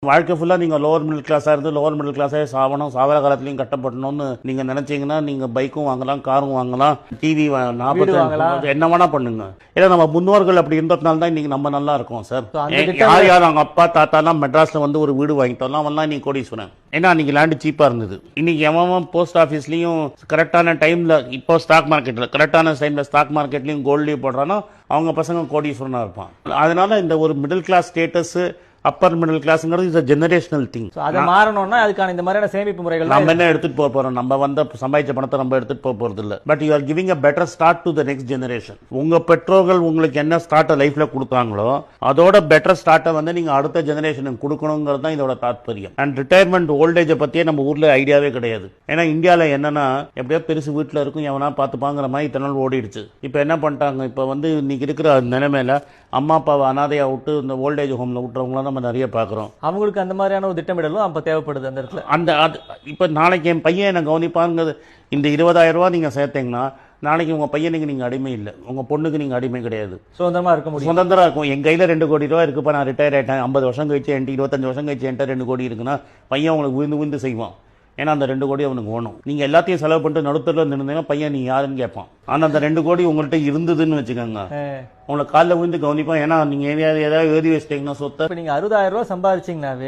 வாழ்க்கை ஃபுல்லா நீங்க லோவர் மிடில் கிளாஸா இருந்து லோவர் மிடில் கிளாஸே சாவணும், சாவர காலத்திலயும் கட்டப்படணும்னு நீங்க நினைச்சீங்கன்னா நீங்க பைக்கும் வாங்கலாம், காரும் வாங்கலாம், டிவி 40 என்ன வேணா பண்ணுங்க. ஏன்னா நம்ம முன்னோர்கள் அப்படி இருந்ததுனால தான் இன்னைக்கு நம்ம நல்லா இருக்கோம் சார். யார் அவங்க அப்பா தாத்தாலாம் மெட்ராஸ்ல வந்து ஒரு வீடு வாங்கிட்டோம்லாம் அவன்லாம் இன்னைக்கு கோடீஸ்வரன். ஏன்னா அன்னைக்கு லேண்டு சீப்பா இருந்தது. இன்னைக்கு எவன் போஸ்ட் ஆஃபீஸ்லயும் கரெக்டான டைம்ல, இப்போ ஸ்டாக் மார்க்கெட்ல கரெக்டான டைம்ல ஸ்டாக் மார்க்கெட்லயும் கோல்ட்லயும் போடுறானோ அவங்க பசங்க கோடீஸ்வரனா இருப்பான். அதனால இந்த ஒரு middle class status, upper middle கிளாஸ்ங்கிறது இஸ் a generational thing. அது மாறணும்னா அதுக்கான இந்த மாதிரியான சேமிப்பு முறைகள் நம்ம என்ன எடுத்துட்டு போக போறோம்? நம்ம வந்து சம்பாதிச்ச பணத்தை நம்ம எடுத்துட்டு போக போறது இல்ல. But you are giving a better start to the next generation. உங்க பெற்றோர்கள் உங்களுக்கு என்ன ஸ்டார்ட் லைஃப்ல கொடுத்தாங்களோ அதோட பெட்டர் ஸ்டார்ட்டை வந்து நீங்க அடுத்த ஜெனரேஷனுக்கு கொடுக்கணுங்கிறது தான் இதோட தாற்பயம். அண்ட் ரிட்டையர்மெண்ட் ஓல்டேஜை பத்தியே நம்ம ஊர்ல ஐடியாவே கிடையாது. ஏன்னா இந்தியால என்னன்னா எப்படியோ பெருசு வீட்டுல இருக்கும், எவனா பார்த்துப்பாங்கிற மாதிரி இத்தனை நாள் ஓடிடுச்சு. இப்ப என்ன பண்ணிட்டாங்க, இப்ப வந்து இன்னைக்கு இருக்கிற நிலைமையில அம்மா அப்பாவை அனாதையா விட்டு இந்த ஓல்டேஜ் ஹோம்ல விட்டுறவங்கள நம்ம நிறைய பாக்குறோம். அவங்களுக்கு அந்த மாதிரியான ஒரு திட்டமிடலும் அப்ப தேவைப்படுது அந்த இடத்துல. இப்ப நாளைக்கு என் பையன் என்ன கவனிப்பாங்கிறது. இந்த 20,000 ரூபாய் நீங்க சேர்த்தீங்கன்னா நாளைக்கு உங்க பையனுக்கு நீங்க அடிமை இல்லை, உங்க பொண்ணுக்கு நீங்க அடிமை கிடையாது. சுதந்திரமா இருக்க முடியும். சுதந்திரம் இருக்கும். என் கையில 2 கோடி ரூபாய் இருக்குப்பா, நான் ரிட்டையர் ஆயிட்டேன், 50 வருஷம் கழிச்சு என்கிட்ட 25 வருஷம் கழிச்சு என்கிட்ட 2 கோடி இருக்குன்னா பையன் உங்களுக்கு விழுந்து விழுந்து செய்வான். ஏன்னா அந்த 2 கோடி அவனுக்கு வேணும். நீங்க எல்லாத்தையும் செலவு பண்ணிட்டு நடுத்தரில் இருந்தீங்கன்னா பையன் நீங்க யாருன்னு கேட்பான். ஆனா அந்த 2 கோடி உங்கள்கிட்ட இருந்ததுன்னு வச்சுக்கோங்க, உங்களை காலில் விழுந்து கவனிப்பான். ஏன்னா நீங்க ஏதாவது எழுதி வச்சிட்டீங்கன்னா சொத்தை. நீங்க 60,000 ரூபாய் சம்பாதிச்சீங்கன்னாவே